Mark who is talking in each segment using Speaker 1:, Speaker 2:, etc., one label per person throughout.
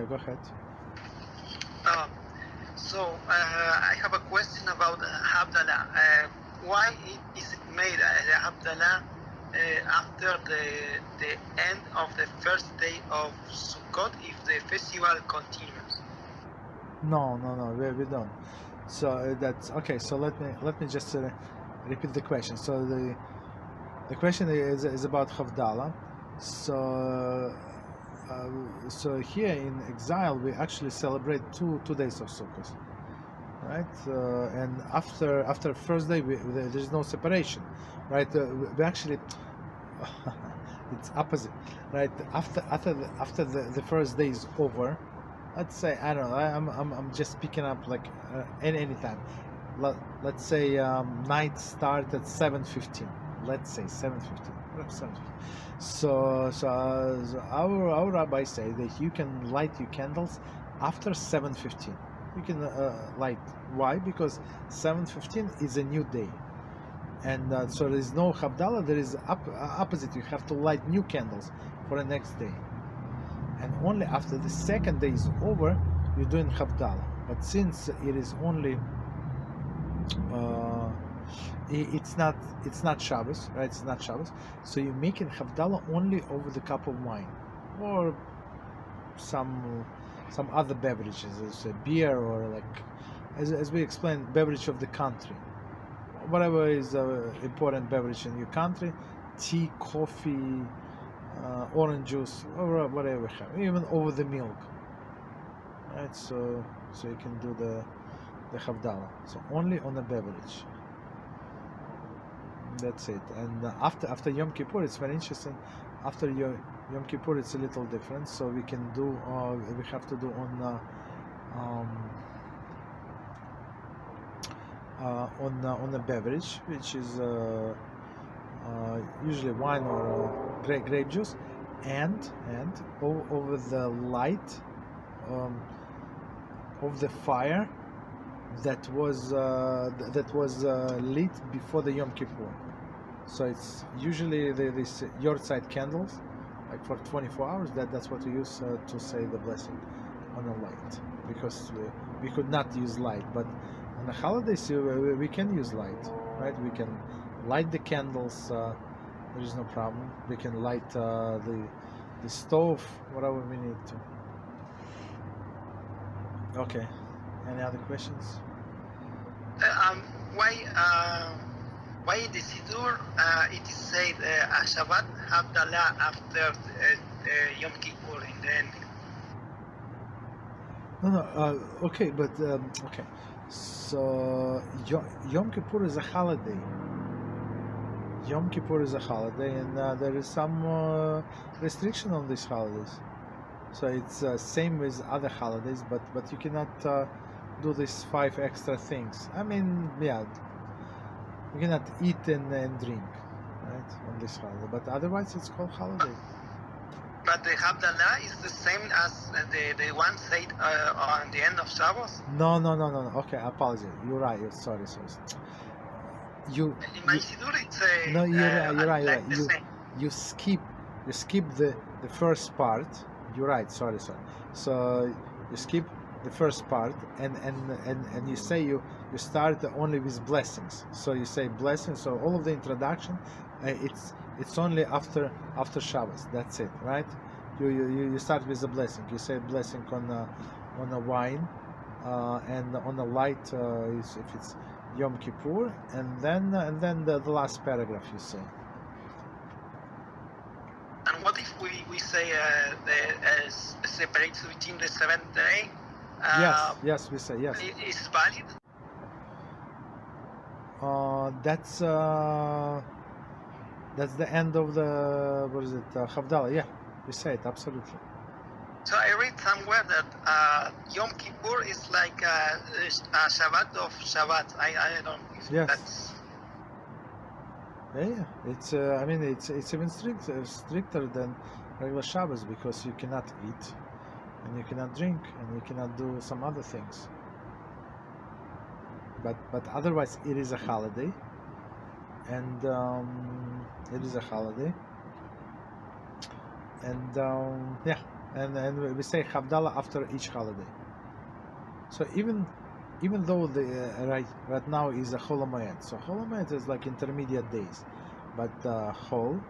Speaker 1: go ahead.
Speaker 2: I have a question about Havdalah. Why is it made the Havdalah after the end of the first day of Sukkot if the festival continues?
Speaker 1: No, we don't. So that's okay. So let me just repeat the question. So the question is about Havdalah. So here in exile we actually celebrate two days of Sukkot, right? And after first day there's no separation, right? We actually it's opposite, right? After the first day is over, let's say, I don't know, I'm just picking up like any time. Let's say night start at 7:15. Let's say 7:15. So our rabbi say that you can light your candles after 7:15. You can light. Why? Because 7:15 is a new day, and so there is no Havdalah. There is opposite. You have to light new candles for the next day, and only after the second day is over, you're doing Havdalah. But since it is only it's not Shabbos, right? It's not Shabbos, so you're making Havdalah only over the cup of wine, or some other beverages, as a beer, or like as we explained, beverage of the country, whatever is important beverage in your country, tea, coffee, orange juice, or whatever we have, even over the milk, right? So you can do the Havdalah. So only on a beverage. That's it. And after Yom Kippur, it's very interesting. After Yom Kippur, it's a little different. So we can do we have to do on a beverage, which is usually wine or grape juice, and over the light of the fire that was lit before the Yom Kippur. So it's usually this yard-side candles, like for 24 hours. That's what we use to say the blessing on the light, because we could not use light, but on the holidays we can use light, right? We can light the candles. There is no problem. We can light the stove, whatever we need to. Okay. Any other questions?
Speaker 2: Why in the Siddur it is said Shabbat Havdalah after Yom Kippur in the end?
Speaker 1: No. Okay, but okay. So Yom Kippur is a holiday. Yom Kippur is a holiday, and there is some restriction on these holidays. So it's same with other holidays, but you cannot do these 5 extra things. I mean, yeah, you cannot eat and drink, right, on this holiday. But otherwise, it's called holiday.
Speaker 2: But the Havdalah is the same as the one said on the end of Shabbos?
Speaker 1: No. Okay, I apologize. You're right. Sorry.
Speaker 2: In my Siddur, it's
Speaker 1: no, you're right.
Speaker 2: Like the same.
Speaker 1: You skip the first part. You're right. Sorry. So you skip the first part, and you say you start only with blessings. So you say blessings. So all of the introduction, it's only after Shabbos. That's it, right? You start with a blessing. You say blessing on a wine, and on a light if it's Yom Kippur, and then the last paragraph you say.
Speaker 2: And what if we say separates between the seventh day?
Speaker 1: Yes, we say yes.
Speaker 2: Is valid?
Speaker 1: That's the end of the Havdalah. Yeah, we say it absolutely.
Speaker 2: So I read somewhere that Yom Kippur is like a Shabbat of Shabbat. I don't know if that's...
Speaker 1: Yeah. It's I mean it's even stricter than regular Shabbos, because you cannot eat, and you cannot drink, and you cannot do some other things. But otherwise, it is a holiday, and it is a holiday, and yeah. and we say Havdalah after each holiday. So even though the right now is a Chol HaMoed, so Chol HaMoed is like intermediate days, but Chol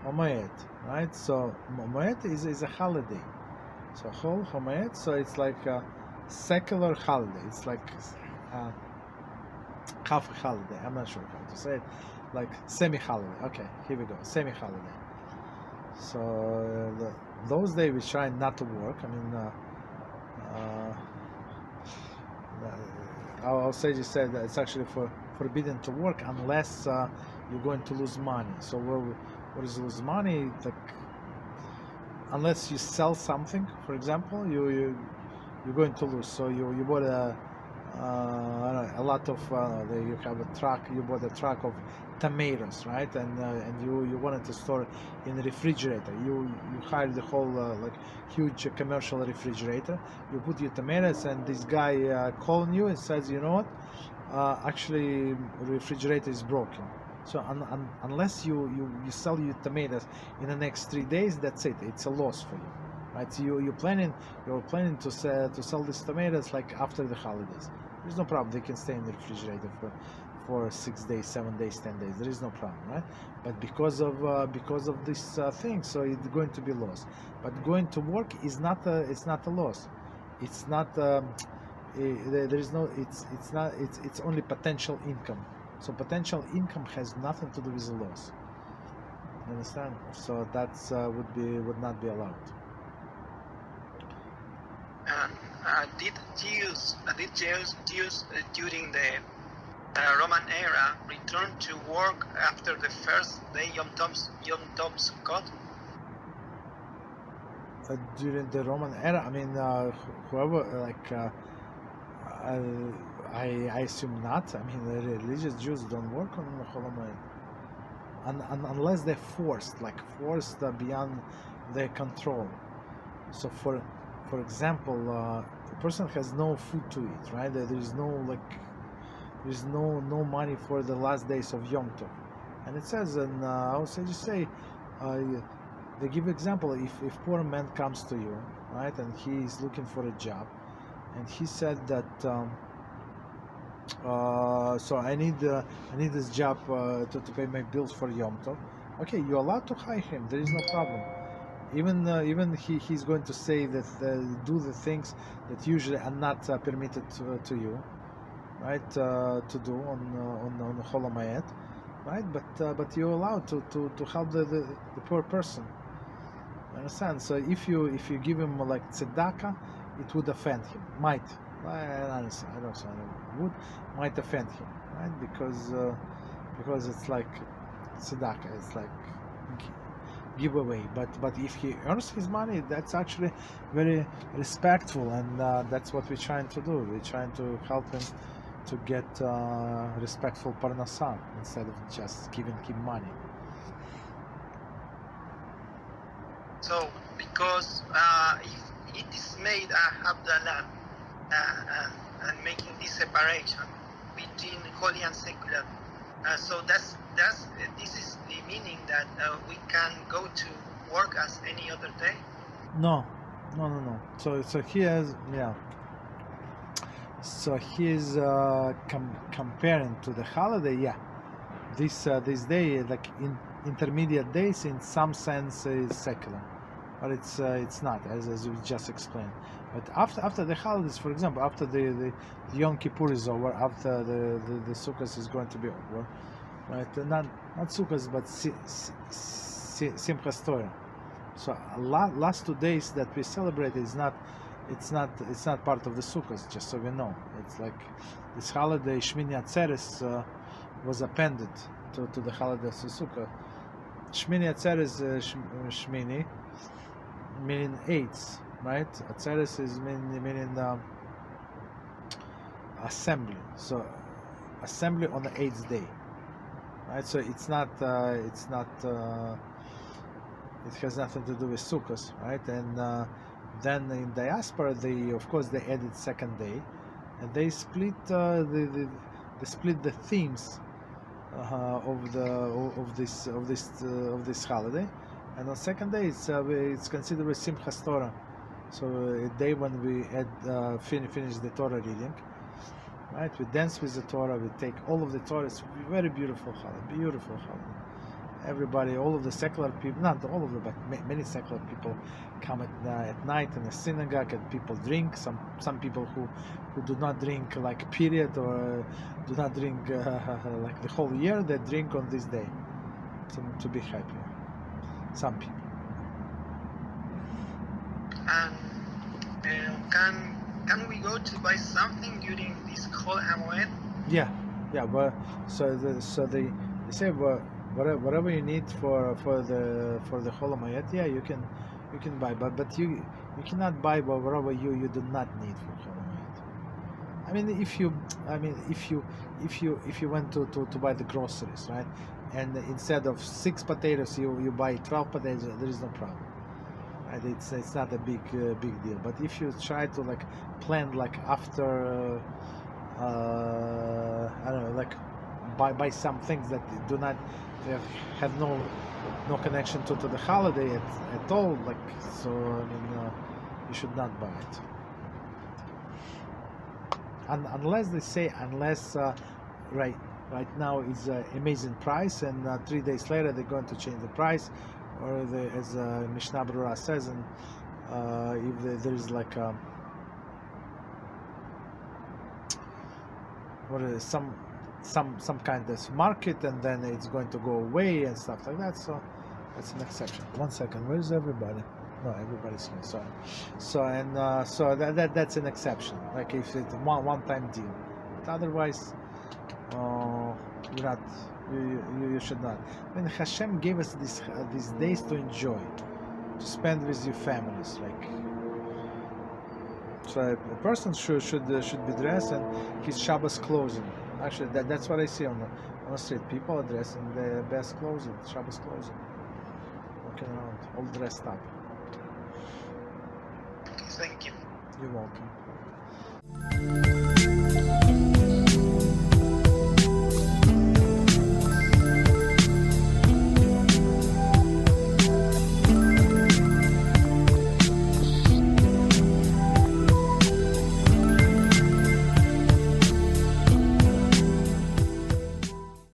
Speaker 1: HaMoed, right? So Moed is a holiday. So Chol HaMoed, so it's like a secular holiday. It's like half a holiday. I'm not sure how to say it. Like semi-holiday. Okay, here we go. Semi-holiday. So those days we try not to work. I mean, our sages said that it's actually forbidden to work unless you're going to lose money. So what is lose money? Like unless you sell something, for example, you're going to lose. So you bought a lot of you have a truck. You bought a truck of tomatoes, right? And you wanted to store in the refrigerator. You hired the whole like huge commercial refrigerator. You put your tomatoes, and this guy calling you and says, you know what? Actually, refrigerator is broken. So unless you sell your tomatoes in the next 3 days, that's it. It's a loss for you, right? So you're planning to sell these tomatoes like after the holidays. There's no problem. They can stay in the refrigerator for 6 days, 7 days, 10 days. There is no problem, right? But because of this thing, so it's going to be loss. But going to work is not it's not a loss. It's not there is no it's only potential income. So potential income has nothing to do with the loss. You understand? So that's would not be allowed.
Speaker 2: Did Jews during the Roman era return to work after the first day Yom Tov Sukkot?
Speaker 1: During the Roman era, I mean, whoever I assume not. I mean, the religious Jews don't work on Chol HaMoed unless they're forced beyond their control. So for example, a person has no food to eat, right? There's no money for the last days of Yom Tov, and it says, and I would say, they give example. If poor man comes to you, right, and he is looking for a job, and he said that, so I need this job to pay my bills for Yom Tov. Okay, you're allowed to hire him. There is no problem. Even he's going to say that do the things that usually are not permitted to you, right? To do on Chol HaMoed, right? But you're allowed to help the poor person. Understand? So if you give him like tzedakah, it would offend him. Might. I don't say might offend him, right? Because it's like tzedakah. It's like giveaway, but if he earns his money, that's actually very respectful, and that's what we're trying to do. We're trying to help him to get respectful parnasah instead of just giving him money.
Speaker 2: So because if it is made a Havdalah and making this separation between holy and secular, so this is the meaning that we can go to work as any other day?
Speaker 1: No. So here's So he's comparing to the holiday. Yeah, this day, like in intermediate days, in some sense is secular, but it's not, as we just explained. But after the holidays, for example, after the Yom Kippur is over, after the Sukkot is going to be over, right? Not Sukkot, but Simchas Torah. So last 2 days that we celebrate is not. It's not part of the Sukkot, just so we know. It's like this holiday Shmini Atzeres was appended to the holiday of Sukkot. Shmini Atzeres, Shmini meaning 8, right? Atzeres is meaning assembly. So assembly on the 8th day, right? So it has nothing to do with Sukkot, right? And then in diaspora, they added second day, and they split the themes of this holiday, and on second day it's considered Simchas Torah, So a day when we had finish the Torah reading, right? We dance with the Torah. We take all of the Torah. It's a very beautiful holiday. Beautiful holiday. Everybody, all of the secular people, not all of them, but many secular people come at night in the synagogue, and people drink. Some people who do not drink like period, or do not drink like the whole year, they drink on this day to be happy. Some people.
Speaker 2: And can we go to buy something during this Chol HaMoed?
Speaker 1: Yeah. But they say, well, whatever you need for the Chol HaMoed, yeah, you can buy, but you cannot buy whatever you do not need for Chol HaMoed. I mean, if you went to buy the groceries, right, and instead of 6 potatoes you buy 12 potatoes, there is no problem. Right? It's not a big deal. But if you try to like plan like after I don't know, like buy some things that do not have no connection to the holiday at all, like, so I mean, you should not buy it. Unless they say, right now it's an amazing price, and 3 days later they're going to change the price, or as Mishnah Berurah says, and if there is like some kind of market, and then it's going to go away and stuff like that. So that's an exception. 1 second, where's everybody? No, everybody's here. Sorry. So that's an exception. Like if it's one-time deal. But otherwise, you should not. I mean, HaShem gave us these days to enjoy, to spend with your families. Like, so a person should be dressed in his Shabbos clothing. Actually, that's what I see on the street. People are dressed in the best clothing, Shabbos clothing, walking around all dressed up.
Speaker 2: Thank you.
Speaker 1: You're welcome.